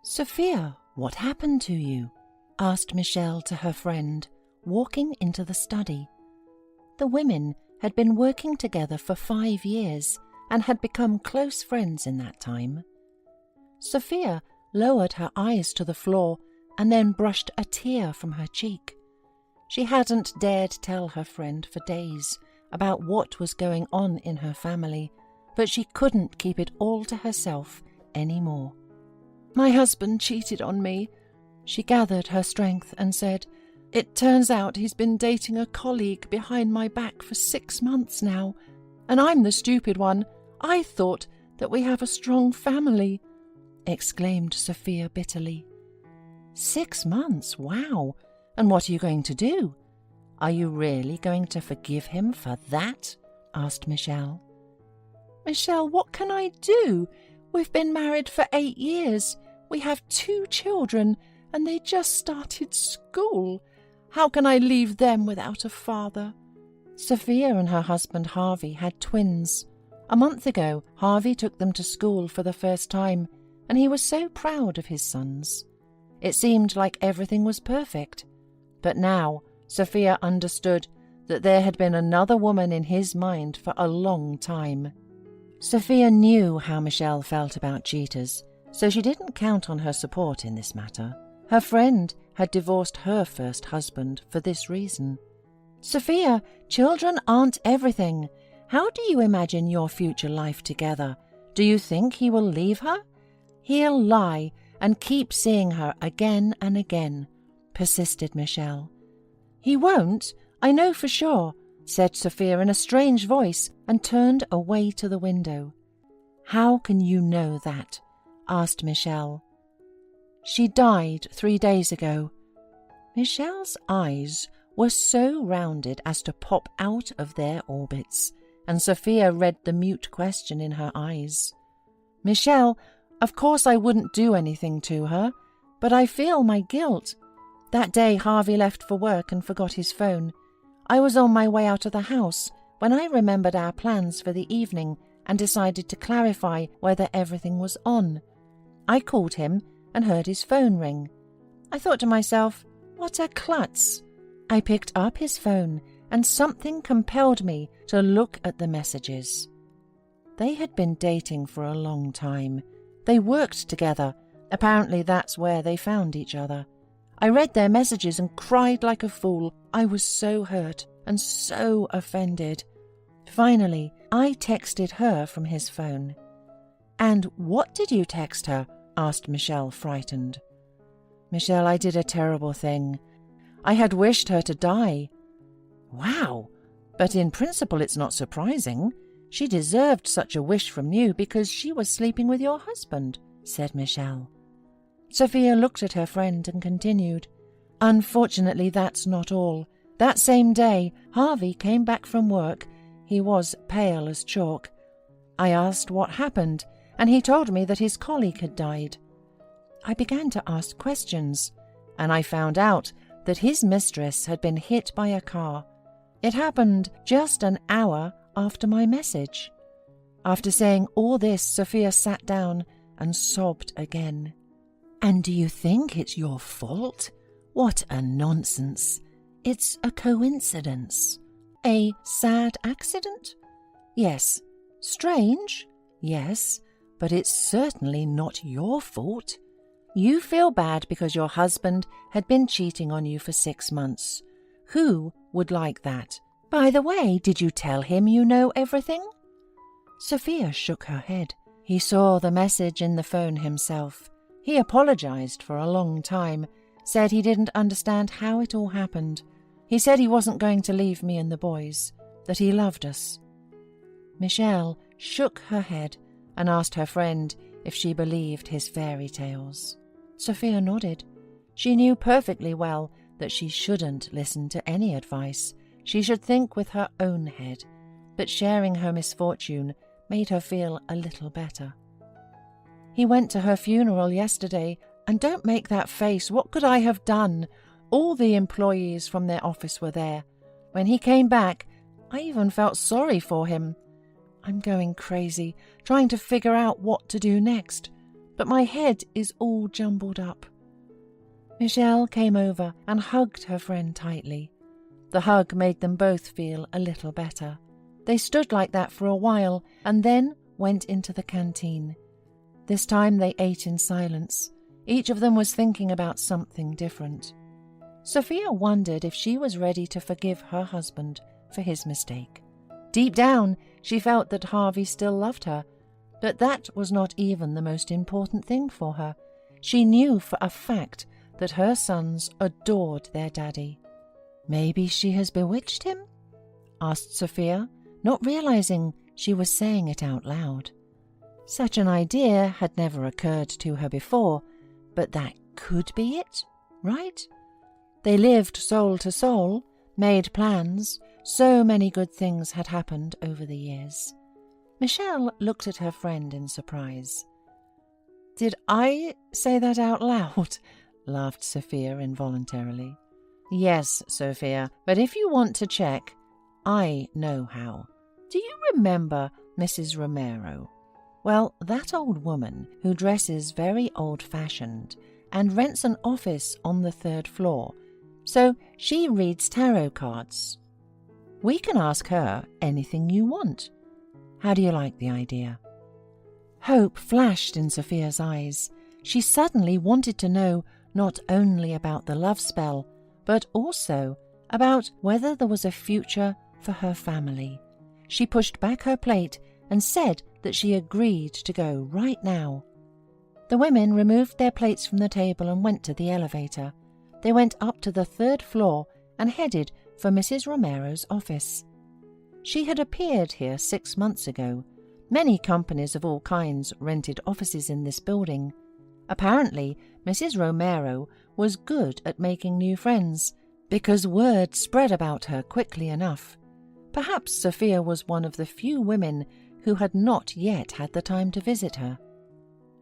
"Sophia, what happened to you?" asked Michelle to her friend, walking into the study. The women had been working together for 5 years and had become close friends in that time. Sophia lowered her eyes to the floor and then brushed a tear from her cheek. She hadn't dared tell her friend for days about what was going on in her family, but she couldn't keep it all to herself anymore. "My husband cheated on me." She gathered her strength and said, "It turns out he's been dating a colleague behind my back for 6 months now, and I'm the stupid one. I thought that we have a strong family," exclaimed Sophia bitterly. 6 months, wow! And what are you going to do? Are you really going to forgive him for that? Asked Michelle. "Michelle, what can I do? We've been married for 8 years. We have 2 children, and they just started school. How can I leave them without a father?" Sophia and her husband Harvey had twins. A month ago, Harvey took them to school for the first time, and he was so proud of his sons. It seemed like everything was perfect. But now Sophia understood that there had been another woman in his mind for a long time. Sophia knew how Michelle felt about cheaters, so she didn't count on her support in this matter. Her friend had divorced her first husband for this reason. "Sophia, children aren't everything. How do you imagine your future life together? Do you think he will leave her? He'll lie and keep seeing her again and again," persisted Michelle. "He won't, I know for sure," said Sophia in a strange voice and turned away to the window. "How can you know that?" asked Michelle. "She died 3 days ago." Michelle's eyes were so rounded as to pop out of their orbits, and Sophia read the mute question in her eyes. "Michelle, of course I wouldn't do anything to her, but I feel my guilt. That day Harvey left for work and forgot his phone. I was on my way out of the house when I remembered our plans for the evening and decided to clarify whether everything was on. I called him and heard his phone ring. I thought to myself, what a klutz. I picked up his phone and something compelled me to look at the messages. They had been dating for a long time. They worked together. Apparently that's where they found each other. I read their messages and cried like a fool. I was so hurt and so offended. Finally, I texted her from his phone." "And what did you text her?" asked Michelle, frightened. "Michelle, I did a terrible thing. I had wished her to die." "Wow! But in principle it's not surprising. She deserved such a wish from you because she was sleeping with your husband," said Michelle. Sophia looked at her friend and continued, "Unfortunately, that's not all. That same day, Harvey came back from work. He was pale as chalk. I asked what happened, and he told me that his colleague had died. I began to ask questions, and I found out that his mistress had been hit by a car. It happened just an hour after my message." After saying all this, Sophia sat down and sobbed again. "And do you think it's your fault? What a nonsense. It's a coincidence. A sad accident? Yes. Strange? Yes. But it's certainly not your fault. You feel bad because your husband had been cheating on you for 6 months. Who would like that? By the way, did you tell him you know everything?" Sophia shook her head. He saw the message in the phone himself. He apologized for a long time, said he didn't understand how it all happened. He said he wasn't going to leave me and the boys, that he loved us. Michelle shook her head and asked her friend if she believed his fairy tales. Sophia nodded. She knew perfectly well that she shouldn't listen to any advice. She should think with her own head, but sharing her misfortune made her feel a little better. "He went to her funeral yesterday, and don't make that face. What could I have done? All the employees from their office were there. When he came back, I even felt sorry for him. I'm going crazy, trying to figure out what to do next. but my head is all jumbled up." Michelle came over and hugged her friend tightly. The hug made them both feel a little better. They stood like that for a while and then went into the canteen. This time they ate in silence. Each of them was thinking about something different. Sophia wondered if she was ready to forgive her husband for his mistake. Deep down, she felt that Harvey still loved her, but that was not even the most important thing for her. She knew for a fact that her sons adored their daddy. "Maybe she has bewitched him?" asked Sophia, not realizing she was saying it out loud. Such an idea had never occurred to her before, but that could be it, right? They lived soul to soul, made plans. So many good things had happened over the years. Michelle looked at her friend in surprise. "Did I say that out loud?" laughed Sophia involuntarily. "Yes, Sophia, but if you want to check, I know how. Do you remember Mrs. Romero? Well, that old woman who dresses very old-fashioned and rents an office on the 3rd floor, so she reads tarot cards. We can ask her anything you want. How do you like the idea?" Hope flashed in Sophia's eyes. She suddenly wanted to know not only about the love spell, but also about whether there was a future for her family. She pushed back her plate and said that she agreed to go right now. The women removed their plates from the table and went to the elevator. They went up to the 3rd floor and headed for Mrs. Romero's office. She had appeared here 6 months ago. Many companies of all kinds rented offices in this building. Apparently, Mrs. Romero was good at making new friends, because word spread about her quickly enough. Perhaps Sophia was one of the few women who had not yet had the time to visit her.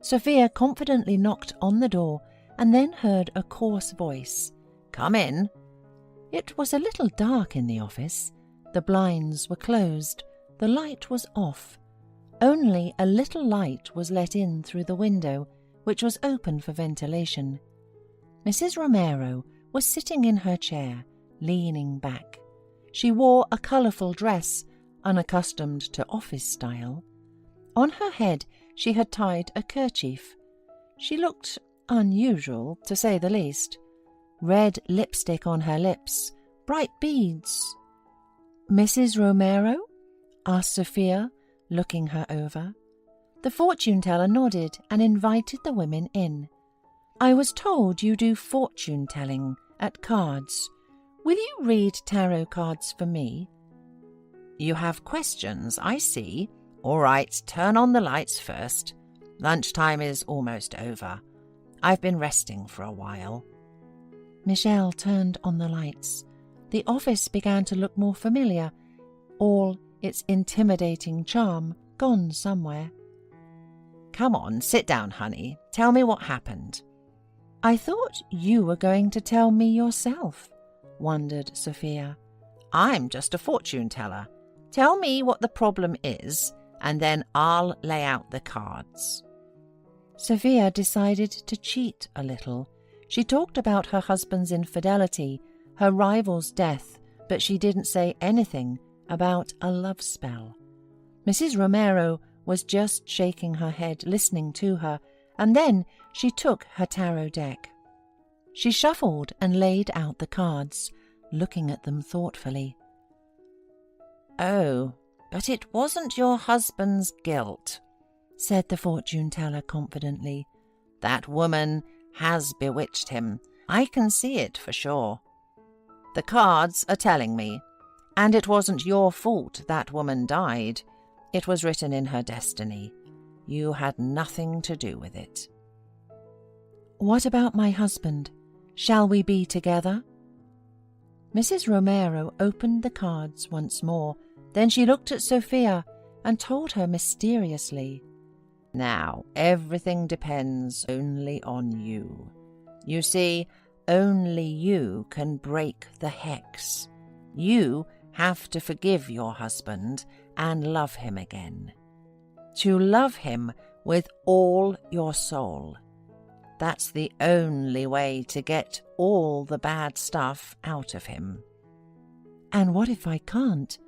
Sophia confidently knocked on the door and then heard a coarse voice. "Come in." It was a little dark in the office. The blinds were closed. The light was off. Only a little light was let in through the window, which was open for ventilation. Mrs. Romero was sitting in her chair, leaning back. She wore a colourful dress, unaccustomed to office style. On her head she had tied a kerchief. She looked unusual, to say the least. Red lipstick on her lips, bright beads. "Mrs. Romero?" asked Sophia, looking her over. The fortune-teller nodded and invited the women in. "I was told you do fortune-telling at cards. Will you read tarot cards for me?" "You have questions, I see. All right, turn on the lights first. Lunchtime is almost over. I've been resting for a while." Michelle turned on the lights. The office began to look more familiar, all its intimidating charm gone somewhere. "Come on, sit down, honey. Tell me what happened." "I thought you were going to tell me yourself," wondered Sophia. "I'm just a fortune-teller. Tell me what the problem is, and then I'll lay out the cards." Sophia decided to cheat a little. She talked about her husband's infidelity, her rival's death, but she didn't say anything about a love spell. Mrs. Romero was just shaking her head, listening to her, and then she took her tarot deck. She shuffled and laid out the cards, looking at them thoughtfully. "Oh, but it wasn't your husband's guilt," said the fortune-teller confidently. "That woman has bewitched him. I can see it for sure. The cards are telling me. And it wasn't your fault that woman died. It was written in her destiny. You had nothing to do with it." "What about my husband? Shall we be together?" Mrs. Romero opened the cards once more. Then she looked at Sophia and told her mysteriously, "Now, everything depends only on you. You see, only you can break the hex. You have to forgive your husband and love him again. To love him with all your soul. That's the only way to get all the bad stuff out of him." "And what if I can't?"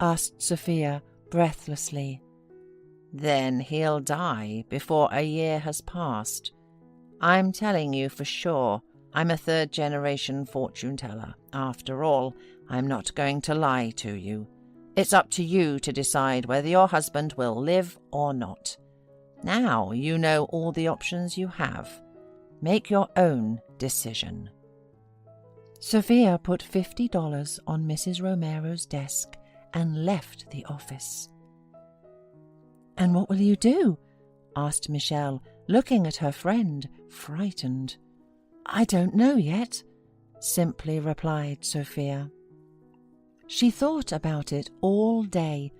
asked Sophia breathlessly. "Then he'll die before a year has passed. I'm telling you for sure. I'm a third-generation fortune-teller. After all, I'm not going to lie to you. It's up to you to decide whether your husband will live or not. Now you know all the options you have. Make your own decision." Sophia put $50 on Mrs. Romero's desk and left the office. "And what will you do?" asked Michelle, looking at her friend, frightened. "I don't know yet," simply replied Sophia. She thought about it all day,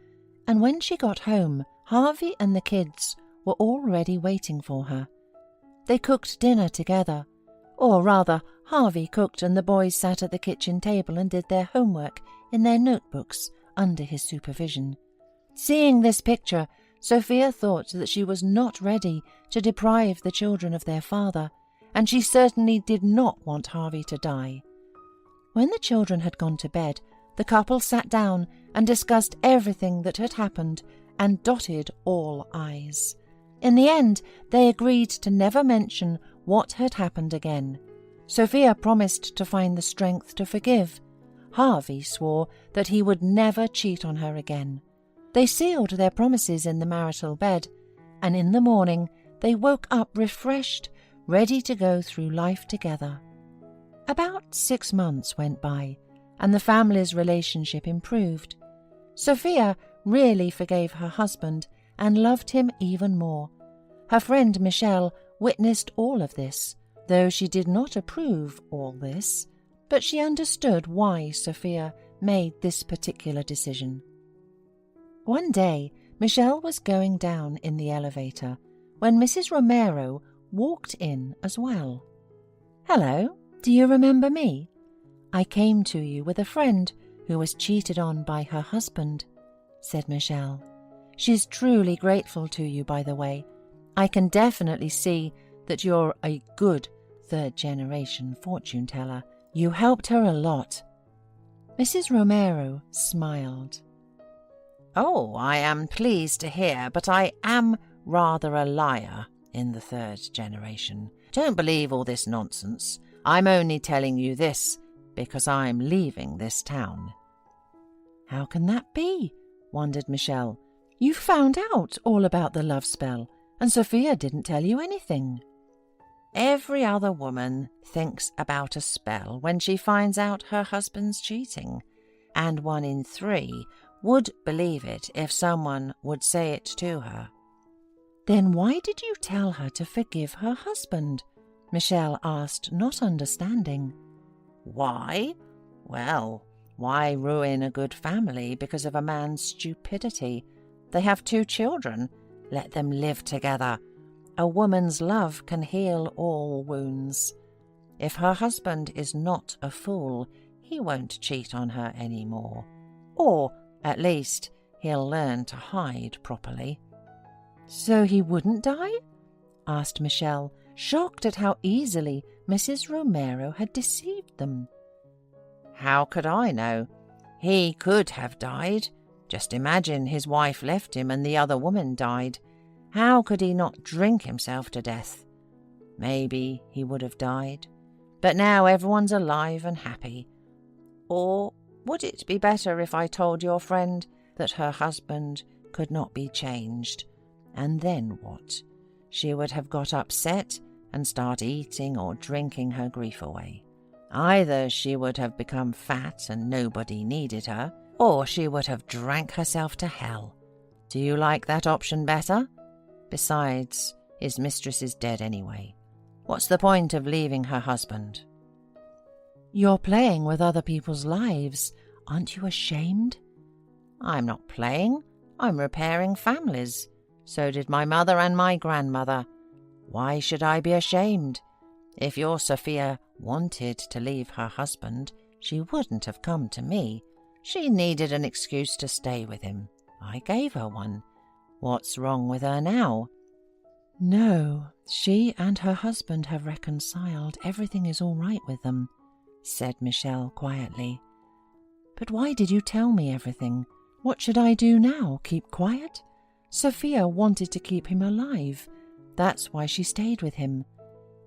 and when she got home, Harvey and the kids were already waiting for her. They cooked dinner together, or rather, Harvey cooked and the boys sat at the kitchen table and did their homework in their notebooks under his supervision. Seeing this picture, Sophia thought that she was not ready to deprive the children of their father, and she certainly did not want Harvey to die. When the children had gone to bed, the couple sat down and discussed everything that had happened and dotted all I's. In the end, they agreed to never mention what had happened again. Sophia promised to find the strength to forgive. Harvey swore that he would never cheat on her again. They sealed their promises in the marital bed, and in the morning they woke up refreshed, ready to go through life together. About 6 months went by, and the family's relationship improved. Sophia really forgave her husband and loved him even more. Her friend Michelle witnessed all of this, though she did not approve all this, but she understood why Sophia made this particular decision. One day, Michelle was going down in the elevator when Mrs. Romero walked in as well. "Hello, do you remember me? I came to you with a friend who was cheated on by her husband," said Michelle. "She's truly grateful to you, by the way. I can definitely see that you're a good third-generation fortune-teller. You helped her a lot." Mrs. Romero smiled. "Oh, I am pleased to hear, but I am rather a liar in the third generation. Don't believe all this nonsense. I'm only telling you this because I'm leaving this town." "How can that be?" wondered Michelle. "You found out all about the love spell, and Sophia didn't tell you anything." "Every other woman thinks about a spell when she finds out her husband's cheating, and 1 in 3 would believe it if someone would say it to her." "Then why did you tell her to forgive her husband?" Michelle asked, not understanding. "Why? Well, why ruin a good family because of a man's stupidity? They have 2 children. Let them live together. A woman's love can heal all wounds. If her husband is not a fool, he won't cheat on her anymore. Or, at least, he'll learn to hide properly." "So he wouldn't die?" asked Michelle, shocked at how easily Mrs. Romero had deceived them. "How could I know? He could have died. Just imagine his wife left him and the other woman died. How could he not drink himself to death? Maybe he would have died. But now everyone's alive and happy. Or would it be better if I told your friend that her husband could not be changed? And then what? She would have got upset and start eating or drinking her grief away. Either she would have become fat and nobody needed her, or she would have drank herself to hell. Do you like that option better? Besides, his mistress is dead anyway. What's the point of leaving her husband?" "You're playing with other people's lives. Aren't you ashamed?" "I'm not playing. I'm repairing families. So did my mother and my grandmother. Why should I be ashamed? If your Sophia wanted to leave her husband, she wouldn't have come to me. She needed an excuse to stay with him. I gave her one. What's wrong with her now?" "No, she and her husband have reconciled. Everything is all right with them," said Michelle quietly. "But why did you tell me everything? What should I do now? Keep quiet? Sophia wanted to keep him alive. That's why she stayed with him.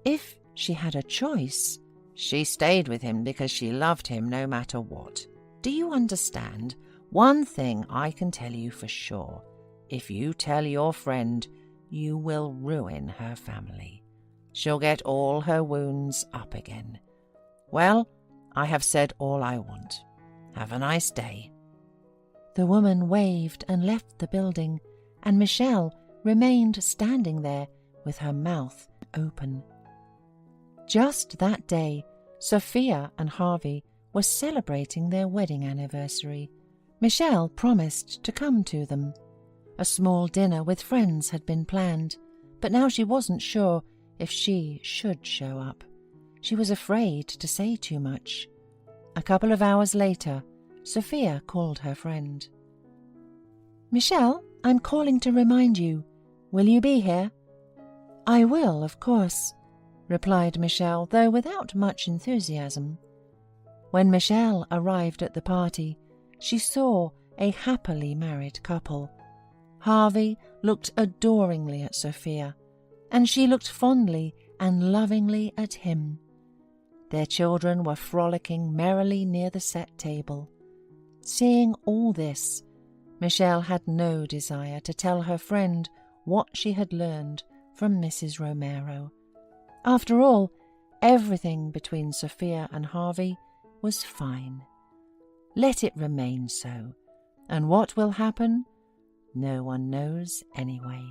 If she had a choice—" "She stayed with him because she loved him no matter what. Do you understand? One thing I can tell you for sure. If you tell your friend, you will ruin her family. She'll get all her wounds up again. Well, I have said all I want. Have a nice day." The woman waved and left the building, and Michelle remained standing there with her mouth open. Just that day, Sophia and Harvey were celebrating their wedding anniversary. Michelle promised to come to them. A small dinner with friends had been planned, but now she wasn't sure if she should show up. She was afraid to say too much. A couple of hours later, Sophia called her friend. "Michelle, I'm calling to remind you. Will you be here?" "I will, of course," replied Michelle, though without much enthusiasm. When Michelle arrived at the party, she saw a happily married couple. Harvey looked adoringly at Sophia, and she looked fondly and lovingly at him. Their children were frolicking merrily near the set table. Seeing all this, Michelle had no desire to tell her friend what she had learned from Mrs. Romero. After all, everything between Sophia and Harvey was fine. Let it remain so, and what will happen, no one knows anyway.